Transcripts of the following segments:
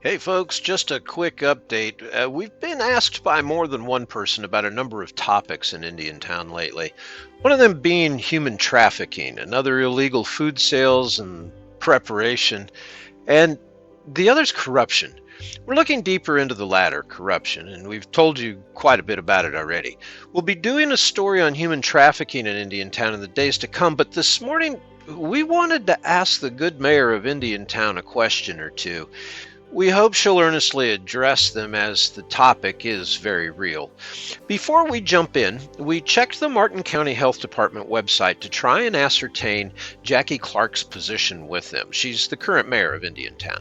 Hey folks, just a quick update. We've been asked by more than one person about a number of topics in Indiantown lately. One of them being human trafficking, another illegal food sales and preparation, and the other's corruption. We're looking deeper into the latter, corruption, and we've told you quite a bit about it already. We'll be doing a story on human trafficking in Indiantown in the days to come, but this morning we wanted to ask the good mayor of Indiantown a question or two. We hope she'll earnestly address them as the topic is very real. Before we jump in, we checked the Martin County Health Department website to try and ascertain Jackie Clarke's position with them. She's the current mayor of Indiantown.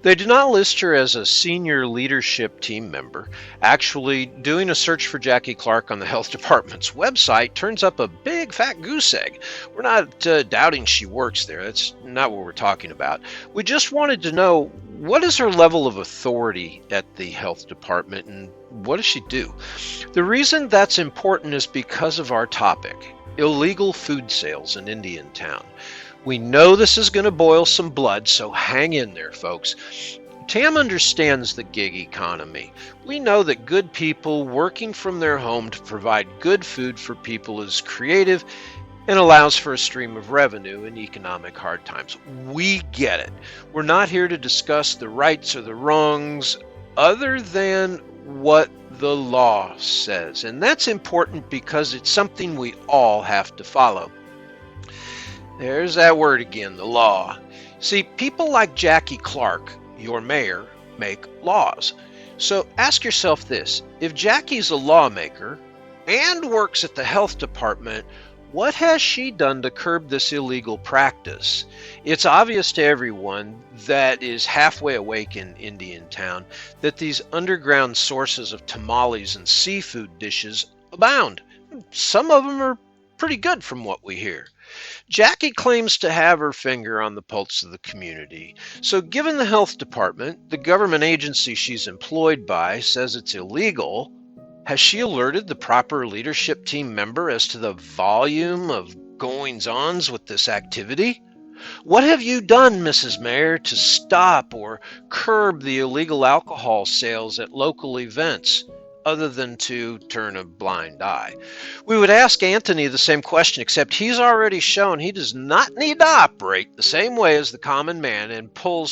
They do not list her as a senior leadership team member. Actually, doing a search for Jackie Clarke on the health department's website turns up a big fat goose egg. We're not doubting she works there. That's not what we're talking about. We just wanted to know, what is her level of authority at the health department and what does she do? The reason that's important is because of our topic, illegal food sales in Indiantown. We know this is going to boil some blood, so hang in there, folks. Tam understands the gig economy. We know that good people working from their home to provide good food for people is creative and allows for a stream of revenue in economic hard times. We get it. We're not here to discuss the rights or the wrongs other than what the law says. And that's important because it's something we all have to follow. There's that word again, the law. See, people like Jackie Clarke, your mayor, make laws. So ask yourself this: if Jackie's a lawmaker and works at the health department, what has she done to curb this illegal practice? It's obvious to everyone that is halfway awake in Indiantown that these underground sources of tamales and seafood dishes abound. Some of them are pretty good from what we hear. Jackie claims to have her finger on the pulse of the community. So given the health department, the government agency she's employed by, says it's illegal, has she alerted the proper leadership team member as to the volume of goings-ons with this activity? What have you done, Mrs. Mayor, to stop or curb the illegal alcohol sales at local events, other than to turn a blind eye? We would ask Anthony the same question, except he's already shown he does not need to operate the same way as the common man and pull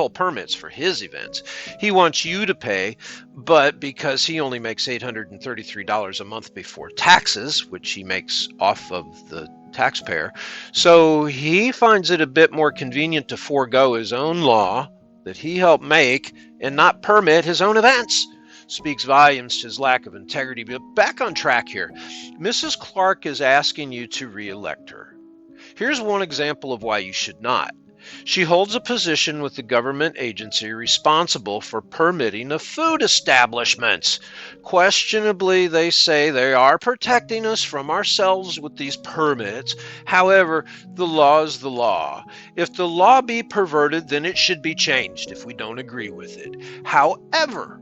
permits for his events. He wants you to pay, but because he only makes $833 a month before taxes, which he makes off of the taxpayer, so he finds it a bit more convenient to forego his own law that he helped make and not permit his own events. Speaks volumes to his lack of integrity. But back on track here. Mrs. Clarke is asking you to re-elect her. Here's one example of why you should not. She holds a position with the government agency responsible for permitting of food establishments. Questionably, they say they are protecting us from ourselves with these permits. However, the law is the law. If the law be perverted, then it should be changed if we don't agree with it. However,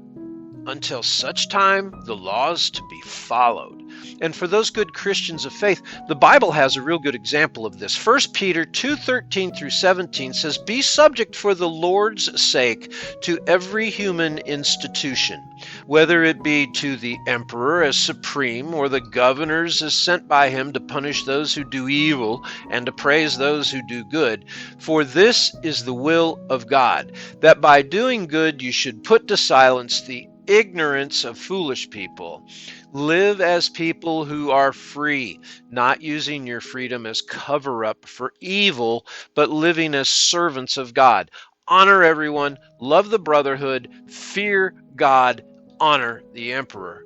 until such time, the law is to be followed. And for those good Christians of faith, the Bible has a real good example of this. 1 Peter 2:13 through 17 says, "Be subject for the Lord's sake to every human institution, whether it be to the emperor as supreme, or the governors as sent by him to punish those who do evil and to praise those who do good. For this is the will of God, that by doing good you should put to silence the ignorance of foolish people. Live as people who are free, not using your freedom as cover-up for evil, but living as servants of God. Honor everyone, love the brotherhood, fear God, honor the emperor."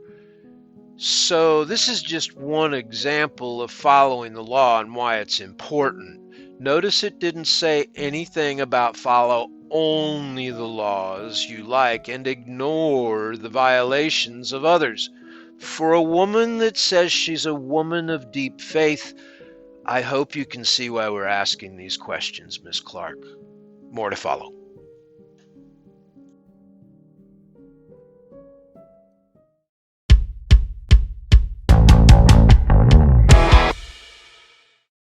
So this is just one example of following the law and why it's important. Notice it didn't say anything about follow only the laws you like and ignore the violations of others. For a woman that says she's a woman of deep faith, I hope you can see why we're asking these questions, Miss Clarke. More to follow.